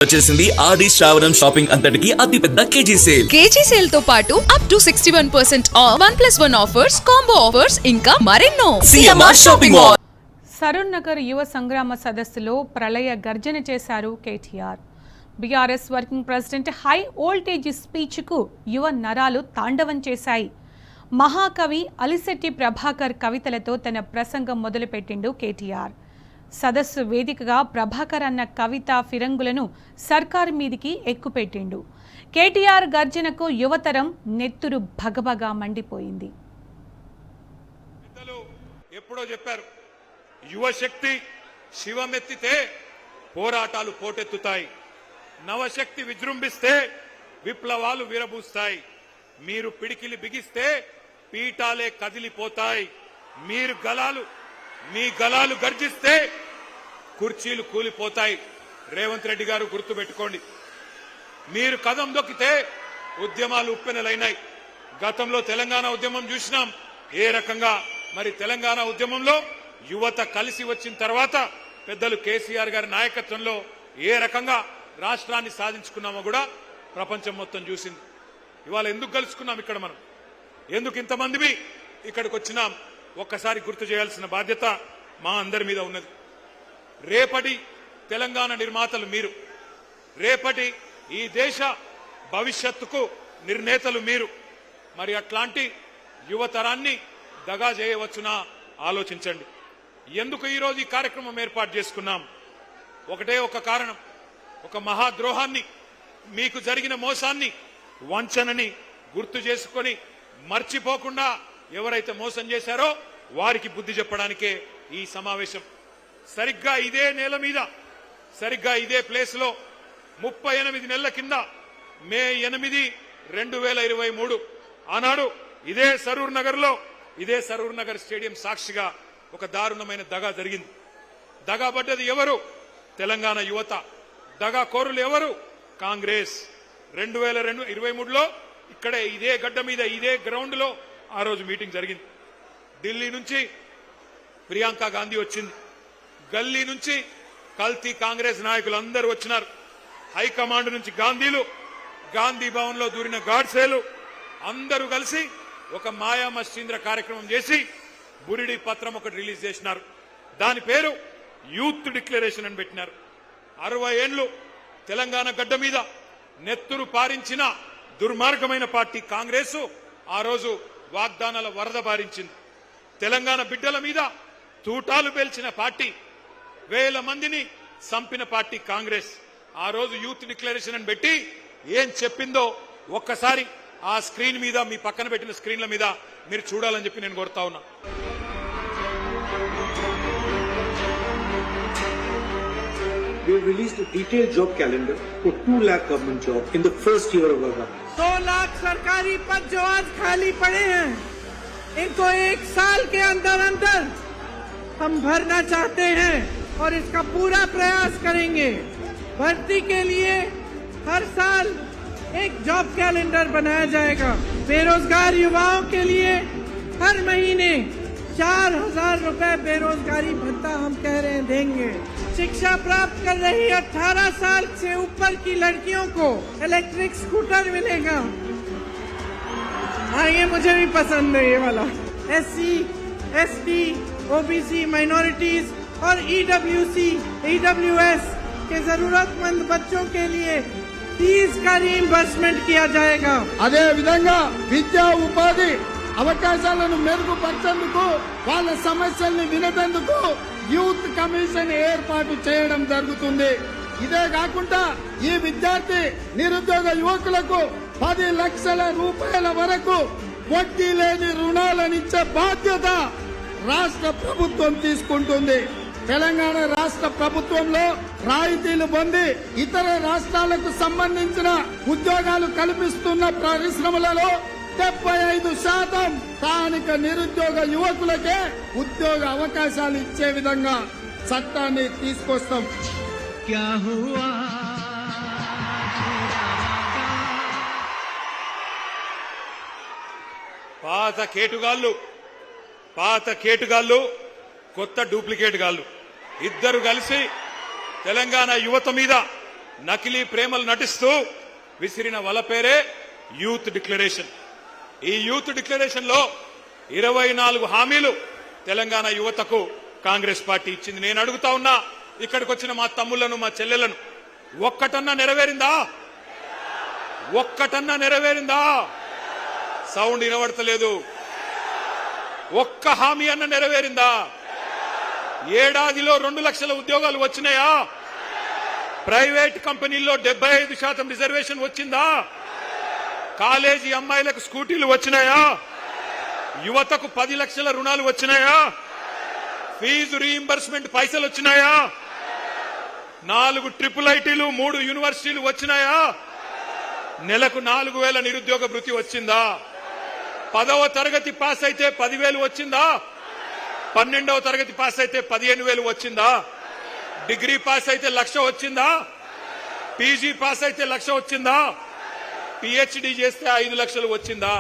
వచ్చేసింది ఆడి శ్రావణం షాపింగ్ అంతటికి అతిపెద్ద కేజీ సేల్ తో పాటు up to 61% off 1+1 offers, combo offers ఇంకా మరెన్నో. CMR shopping mall. Saroor Nagar యువ సంగ్రామ సదస్సులో ప్రళయ గర్జన చేశారు KTR. BRS working president high voltage స్పీచ్కు యువ నరాలు తాండవం చేశాయి. మహాకవి అలిశెట్టి ప్రభాకర్ కవితలతో తన ప్రసంగం మొదలుపెట్టిండు కేటీఆర్. సదస్సు వేదికగా ప్రభాకర్ అన్న కవిత ఫిరంగులను సర్కార్ మీదికి ఎక్కుపెట్టిండు. కేటీఆర్ గర్జనకు యువతరం నెత్తురు భగభగా మండిపోయింది. ఎప్పుడో చెప్పారు, యువశక్తి శివమెత్తితే పోరాటాలు పోటెత్తుతాయి, నవశక్తి విజృంభిస్తే విప్లవాలు విరబూస్తాయి, మీరు పిడికిలి బిగిస్తే పీఠాలే కదిలిపోతాయి, మీ గలాలు గర్జిస్తే కుర్చీలు కూలిపోతాయి. రేవంత్ రెడ్డి గారు గుర్తుపెట్టుకోండి, మీరు కదం దొక్కితే ఉద్యమాలు ఉప్పెనలైనాయి. గతంలో తెలంగాణ ఉద్యమం చూసినాం ఏ రకంగా. మరి తెలంగాణ ఉద్యమంలో యువత కలిసి వచ్చిన తర్వాత పెద్దలు కేసీఆర్ గారి నాయకత్వంలో ఏ రకంగా రాష్ట్రాన్ని సాధించుకున్నామో కూడా ప్రపంచం మొత్తం చూసింది. ఇవాళ ఎందుకు కలుసుకున్నాం ఇక్కడ, మనం ఎందుకు ఇంతమంది ఇక్కడికి వచ్చినాం, ఒక్కసారి గుర్తు చేయాల్సిన బాధ్యత మా అందరి మీద ఉన్నది. రేపటి తెలంగాణ నిర్మాతలు మీరు, రేపటి ఈ దేశ భవిష్యత్తుకు నిర్ణేతలు మీరు. మరి అట్లాంటి యువతరాన్ని దగా చేయవచ్చునా ఆలోచించండి. ఎందుకు ఈరోజు ఈ కార్యక్రమం ఏర్పాటు చేసుకున్నాం? ఒకటే ఒక కారణం, ఒక మహాద్రోహాన్ని, మీకు జరిగిన మోసాన్ని, వంచనని గుర్తు చేసుకొని మర్చిపోకుండా ఎవరైతే మోసం చేశారో వారికి బుద్ధి చెప్పడానికే ఈ సమావేశం. సరిగ్గా ఇదే నేల మీద, సరిగ్గా ఇదే ప్లేస్ లో 38 నెలల కింద మే 8, 2023 ఆనాడు ఇదే సరూర్ నగర్ స్టేడియం సాక్షిగా ఒక దారుణమైన దగా జరిగింది. దగాబడ్డది ఎవరు? తెలంగాణ యువత. దగా కోరులు ఎవరు? కాంగ్రెస్. 2023లో ఇక్కడే ఇదే గడ్డ మీద ఇదే గ్రౌండ్ లో ఆ రోజు మీటింగ్ జరిగింది. ఢిల్లీ నుంచి ప్రియాంక గాంధీ వచ్చింది, గల్లీ నుంచి కల్తీ కాంగ్రెస్ నాయకులు అందరూ వచ్చినారు, హైకమాండ్ నుంచి గాంధీలు, గాంధీ భవన్ లో దూరిన గాడ్సేలు అందరూ కలిసి ఒక మాయా మశ్చీంద్ర కార్యక్రమం చేసి బురిడి పత్రం ఒకటి రిలీజ్ చేసినారు. దాని పేరు యూత్ డిక్లరేషన్ అని పెట్టినారు. 60 ఏళ్లు తెలంగాణ గడ్డ మీద నెత్తురు పారించిన దుర్మార్గమైన పార్టీ కాంగ్రెస్ ఆ రోజు వాగ్దానాల వరద బారించింది. తెలంగాణ బిడ్డల మీద తూటాలు పేల్చిన పార్టీ, వేల మందిని చంపిన పార్టీ కాంగ్రెస్. ఆ రోజు యూత్ డిక్లరేషన్ అని పెట్టి ఏం చెప్పిందో ఒక్కసారి ఆ స్క్రీన్ మీద, మీ పక్కన పెట్టిన స్క్రీన్ల మీద మీరు చూడాలని చెప్పి నేను కోరుతా ఉన్నా. We have released a detailed job calendar for 2 lakh government jobs in the first year of our government. 2 lakh सरकारी पद जो आज खाली पड़े हैं, इनको 1 साल के अंदर हम भरना चाहते हैं और इसका पूरा प्रयास करेंगे. भर्ती के लिए हर साल एक जॉब कैलेंडर बनाया जाएगा. बेरोजगार युवाओं के लिए हर महीने 4,000 रुपए बेरोजगारी भत्ता हम कह रहे हैं देंगे. शिक्षा प्राप्त कर रही 18 साल से ऊपर की लड़कियों को इलेक्ट्रिक स्कूटर मिलेगा. हाँ, ये मुझे भी पसंद है ये वाला. SC, ST, OBC, माइनॉरिटीज और EWS के जरूरतमंद बच्चों के लिए फीस का रीइंबर्समेंट किया जाएगा. అదే విధంగా విద్యా ఉపాధి అవకాశాలను మెరుగుపరిచేందుకు, వాళ్ళ సమస్యల్ని వినేందుకు యూత్ కమిషన్ ఏర్పాటు చేయడం జరుగుతుంది. ఇదే కాకుండా ఈ విద్యార్థి నిరుద్యోగ యువకులకు 10 లక్షల రూపాయల వరకు వడ్డీ లేని రుణాలనిచ్చే బాధ్యత రాష్ట్ర ప్రభుత్వం తీసుకుంటుంది. తెలంగాణ రాష్ట్ర ప్రభుత్వంలో రాయితీలు పొంది ఇతర రాష్ట్రాలకు సంబంధించిన ఉద్యోగాలు కల్పిస్తున్న పరిశ్రమలలో 75% స్థానిక నిరుద్యోగ యువకులకే ఉద్యోగ అవకాశాలు ఇచ్చే విధంగా చట్టాన్ని తీసుకొస్తాం. పాత కేటుగాళ్లు కొత్త డూప్లికేట్ గాళ్లు ఇద్దరు కలిసి తెలంగాణ యువత మీద నకిలీ ప్రేమలు నటిస్తూ విసిరిన వల పేరే యూత్ డిక్లరేషన్. ఈ యూత్ డిక్లరేషన్ లో 24 హామీలు తెలంగాణ యువతకు కాంగ్రెస్ పార్టీ ఇచ్చింది. నేను అడుగుతా ఉన్నా, ఇక్కడికి వచ్చిన మా తమ్ముళ్లను, మా చెల్లెలను, ఒక్కటన్నా నెరవేరిందా? ఒక్కటన్నా నెరవేరిందా? సౌండ్ వినబడతలేదు. ఒక్క హామీ అన్న నెరవేరిందా? ఏడాదిలో 2 లక్షల ఉద్యోగాలు వచ్చినాయా? ప్రైవేట్ కంపెనీల్లో 75% రిజర్వేషన్ వచ్చిందా? కాలేజీ అమ్మాయిలకు స్కూటీలు వచ్చినాయా? యువతకు 10 లక్షల రుణాలు వచ్చినాయా? ఫీజు రీయింబర్స్మెంట్ పైసలు వచ్చినాయా? 4 ట్రిపుల్ ఐటీలు, 3 యూనివర్సిటీలు వచ్చినాయా? నెలకు 4,000 నిరుద్యోగ భృతి వచ్చిందా? 10వ తరగతి పాస్ అయితే 10,000 వచ్చిందా? 12వ తరగతి పాస్ అయితే 15,000 వచ్చిందా? డిగ్రీ పాస్ అయితే 1,00,000 వచ్చిందా? పీజీ పాస్ అయితే 1,00,000 వచ్చిందా? పిహెచ్డి చేస్తే 5 లక్షలు వచ్చిందా?